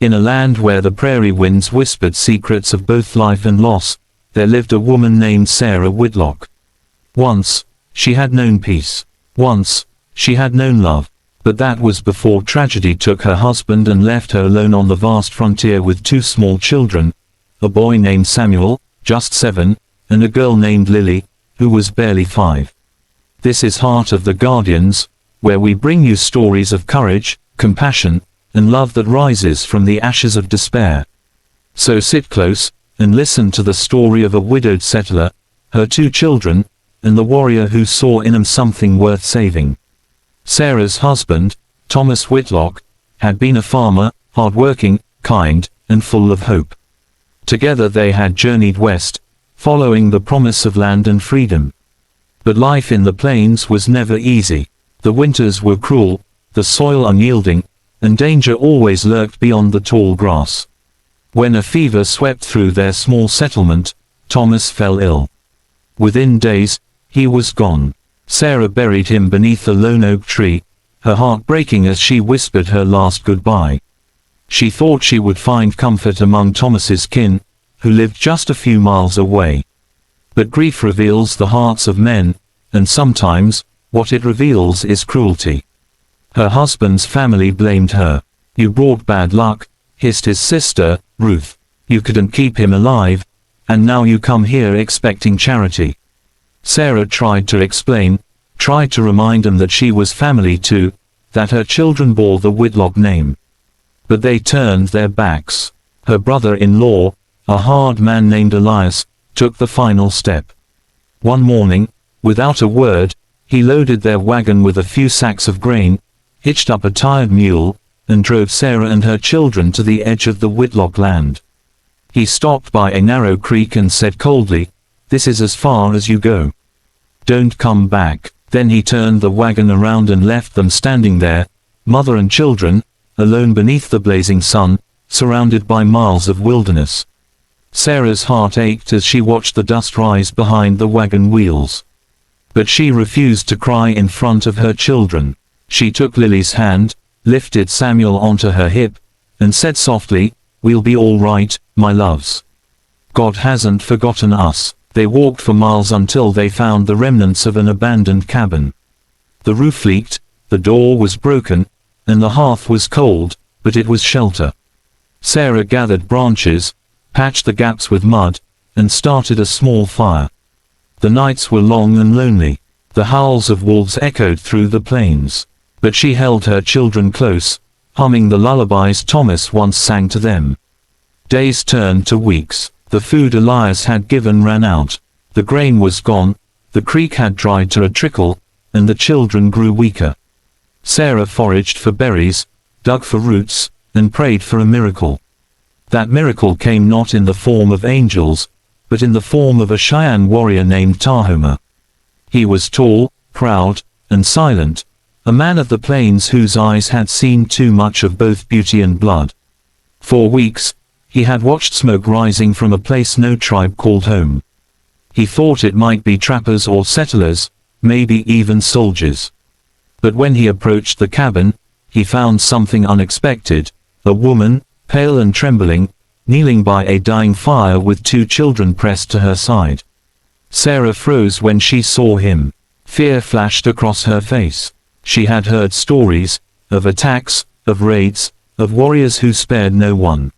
In a land where the prairie winds whispered secrets of both life and loss, there lived a woman named Sarah Whitlock. Once, she had known peace. Once, she had known love. But that was before tragedy took her husband and left her alone on the vast frontier with two small children, a boy named Samuel, just 7, and a girl named Lily, who was barely 5. This is Heart of the Guardians, where we bring you stories of courage, compassion, and love that rises from the ashes of despair. So sit close, and listen to the story of a widowed settler, her 2 children, and the warrior who saw in them something worth saving. Sarah's husband, Thomas Whitlock, had been a farmer, hard-working, kind, and full of hope. Together they had journeyed west, following the promise of land and freedom. But life in the plains was never easy. The winters were cruel, the soil unyielding, and danger always lurked beyond the tall grass. When a fever swept through their small settlement, Thomas fell ill. Within days, he was gone. Sarah buried him beneath a lone oak tree, her heart breaking as she whispered her last goodbye. She thought she would find comfort among Thomas's kin, who lived just a few miles away. But grief reveals the hearts of men, and sometimes, what it reveals is cruelty. Her husband's family blamed her. "You brought bad luck," hissed his sister, Ruth. "You couldn't keep him alive, and now you come here expecting charity." Sarah tried to explain, tried to remind them that she was family too, that her children bore the Whitlock name. But they turned their backs. Her brother-in-law, a hard man named Elias, took the final step. One morning, without a word, he loaded their wagon with a few sacks of grain, hitched up a tired mule, and drove Sarah and her children to the edge of the Whitlock land. He stopped by a narrow creek and said coldly, "This is as far as you go. Don't come back." Then he turned the wagon around and left them standing there, mother and children, alone beneath the blazing sun, surrounded by miles of wilderness. Sarah's heart ached as she watched the dust rise behind the wagon wheels. But she refused to cry in front of her children. She took Lily's hand, lifted Samuel onto her hip, and said softly, "We'll be all right, my loves. God hasn't forgotten us." They walked for miles until they found the remnants of an abandoned cabin. The roof leaked, the door was broken, and the hearth was cold, but it was shelter. Sarah gathered branches, patched the gaps with mud, and started a small fire. The nights were long and lonely. The howls of wolves echoed through the plains. But she held her children close, humming the lullabies Thomas once sang to them. Days turned to weeks. The food Elias had given ran out. The grain was gone, the creek had dried to a trickle, and the children grew weaker. Sarah foraged for berries, dug for roots, and prayed for a miracle. That miracle came not in the form of angels, but in the form of a Cheyenne warrior named Tahoma. He was tall, proud, and silent, a man of the plains whose eyes had seen too much of both beauty and blood. For weeks, he had watched smoke rising from a place no tribe called home. He thought it might be trappers or settlers, maybe even soldiers. But when he approached the cabin, he found something unexpected, a woman, pale and trembling, kneeling by a dying fire with 2 children pressed to her side. Sarah froze when she saw him. Fear flashed across her face. She had heard stories, of attacks, of raids, of warriors who spared no one.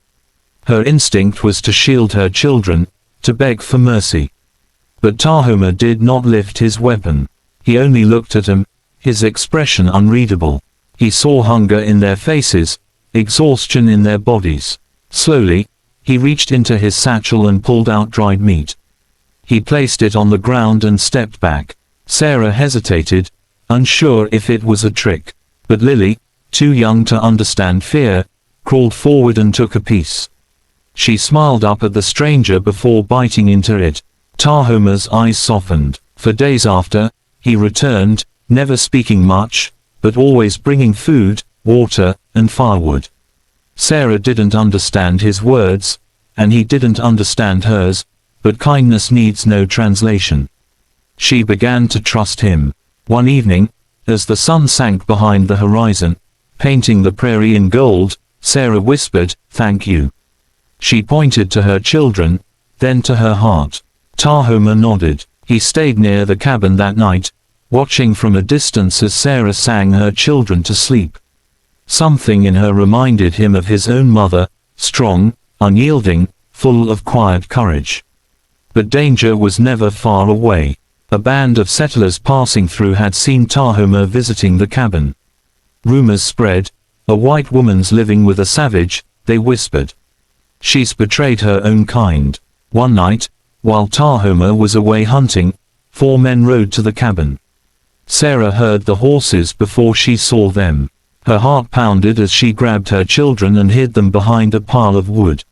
Her instinct was to shield her children, to beg for mercy. But Tahoma did not lift his weapon. He only looked at them, his expression unreadable. He saw hunger in their faces, exhaustion in their bodies. Slowly, he reached into his satchel and pulled out dried meat. He placed it on the ground and stepped back. Sarah hesitated, unsure if it was a trick. But Lily, too young to understand fear, crawled forward and took a piece. She smiled up at the stranger before biting into it. Tahoma's eyes softened. For days after, he returned, never speaking much, but always bringing food, water, and firewood. Sarah didn't understand his words, and he didn't understand hers, but kindness needs no translation. She began to trust him. One evening, as the sun sank behind the horizon, painting the prairie in gold, Sarah whispered, "Thank you." She pointed to her children, then to her heart. Tahoma nodded. He stayed near the cabin that night, watching from a distance as Sarah sang her children to sleep. Something in her reminded him of his own mother, strong, unyielding, full of quiet courage. But danger was never far away. A band of settlers passing through had seen Tahoma visiting the cabin. Rumors spread, "A white woman's living with a savage," they whispered. "She's betrayed her own kind." One night, while Tahoma was away hunting, 4 men rode to the cabin. Sarah heard the horses before she saw them. Her heart pounded as she grabbed her children and hid them behind a pile of wood.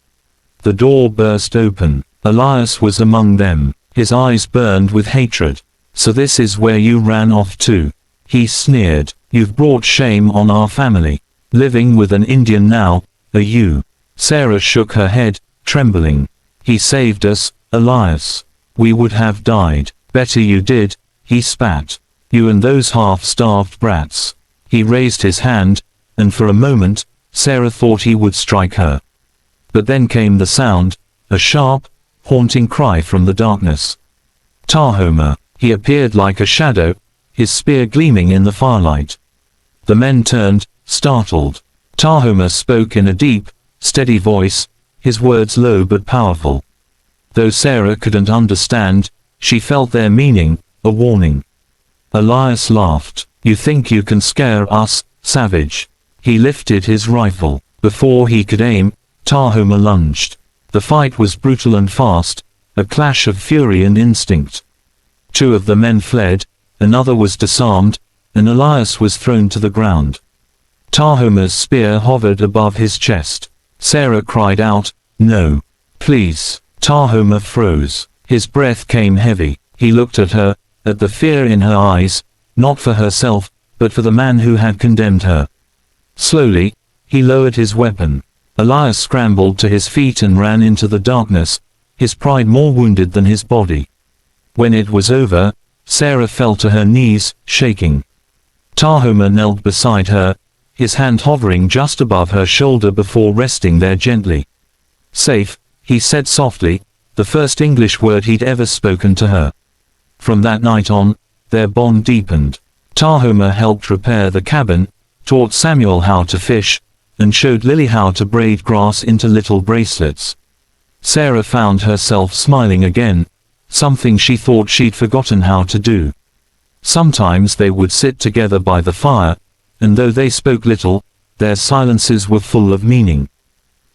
The door burst open. Elias was among them. His eyes burned with hatred. "So this is where you ran off to," he sneered. "You've brought shame on our family. Living with an Indian now, are you?" Sarah shook her head, trembling. "He saved us, Elias. We would have died." "Better you did," he spat. "You and those half-starved brats." He raised his hand, and for a moment, Sarah thought he would strike her. But then came the sound, a sharp, haunting cry from the darkness. Tahoma. He appeared like a shadow, his spear gleaming in the firelight. The men turned, startled. Tahoma spoke in a deep, steady voice, his words low but powerful. Though Sarah couldn't understand, she felt their meaning, a warning. Elias laughed. "You think you can scare us, savage?" He lifted his rifle. Before he could aim, Tahoma lunged. The fight was brutal and fast, a clash of fury and instinct. 2 of the men fled, another was disarmed, and Elias was thrown to the ground. Tahoma's spear hovered above his chest. Sarah cried out, "No. Please." Tahoma froze. His breath came heavy. He looked at her, at the fear in her eyes, not for herself, but for the man who had condemned her. Slowly, he lowered his weapon. Elias scrambled to his feet and ran into the darkness, his pride more wounded than his body. When it was over, Sarah fell to her knees, shaking. Tahoma knelt beside her, his hand hovering just above her shoulder before resting there gently. "Safe," he said softly, the first English word he'd ever spoken to her. From that night on, their bond deepened. Tahoma helped repair the cabin, taught Samuel how to fish, and showed Lily how to braid grass into little bracelets. Sarah found herself smiling again, something she thought she'd forgotten how to do. Sometimes they would sit together by the fire, and though they spoke little, their silences were full of meaning.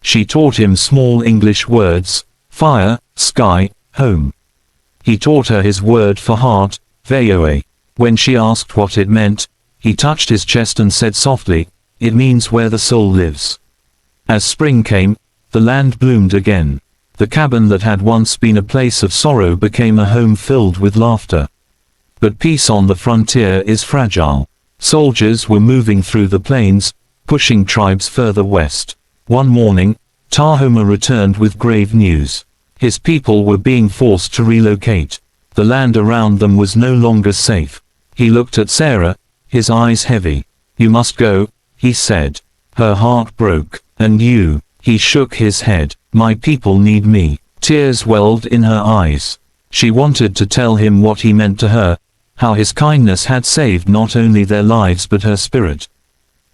She taught him small English words: fire, sky, home. He taught her his word for heart, veyoe. When she asked what it meant, he touched his chest and said softly, "It means where the soul lives." As spring came, the land bloomed again. The cabin that had once been a place of sorrow became a home filled with laughter. But peace on the frontier is fragile. Soldiers were moving through the plains, pushing tribes further west. One morning, Tahoma returned with grave news. His people were being forced to relocate. The land around them was no longer safe. He looked at Sarah, his eyes heavy. "You must go," he said. Her heart broke. "And you?" He shook his head. "My people need me." Tears welled in her eyes. She wanted to tell him what he meant to her, how his kindness had saved not only their lives but her spirit.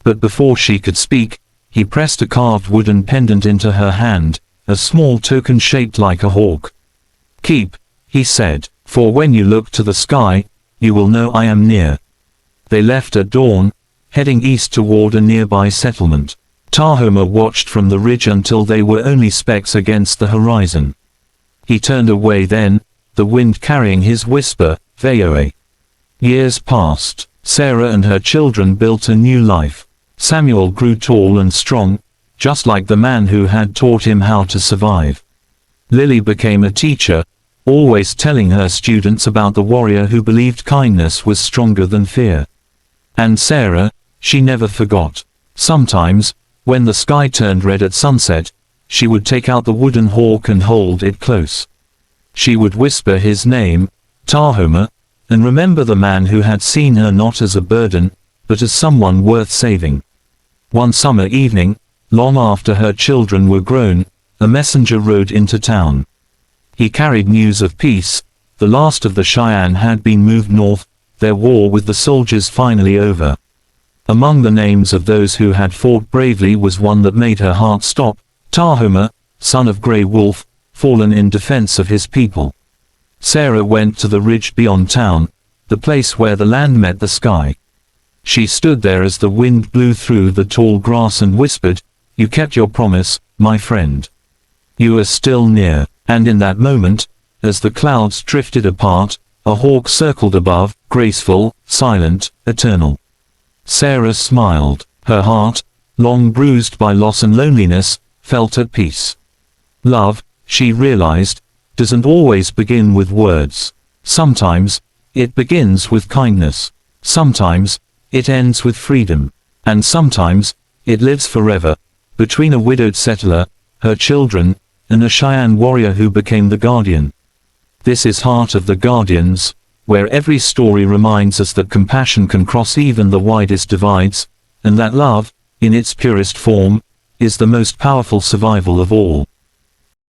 But before she could speak, he pressed a carved wooden pendant into her hand, a small token shaped like a hawk. "Keep," he said, "for when you look to the sky, you will know I am near." They left at dawn, heading east toward a nearby settlement. Tahoma watched from the ridge until they were only specks against the horizon. He turned away then, the wind carrying his whisper, veyoe. Years passed. Sarah and her children built a new life. Samuel grew tall and strong, just like the man who had taught him how to survive. Lily became a teacher, always telling her students about the warrior who believed kindness was stronger than fear. And Sarah, she never forgot. Sometimes, when the sky turned red at sunset, she would take out the wooden hawk and hold it close. She would whisper his name, Tahoma, and remember the man who had seen her not as a burden, but as someone worth saving. One summer evening, Long after her children were grown, a messenger rode into town. He carried news of peace. The last of the Cheyenne had been moved north, their war with the soldiers finally over. Among the names of those who had fought bravely was one that made her heart stop: Tahoma, son of Grey Wolf, fallen in defense of his people. Sarah went to the ridge beyond town, the place where the land met the sky. She stood there as the wind blew through the tall grass and whispered, "You kept your promise, my friend. You are still near." And in that moment, as the clouds drifted apart, a hawk circled above, graceful, silent, eternal. Sarah smiled. Her heart, long bruised by loss and loneliness, felt at peace. Love, she realized, doesn't always begin with words. Sometimes, it begins with kindness. Sometimes, it ends with freedom. And sometimes, it lives forever, between a widowed settler, her children, and a Cheyenne warrior who became the guardian. This is Heart of the Guardians, where every story reminds us that compassion can cross even the widest divides, and that love, in its purest form, is the most powerful survival of all.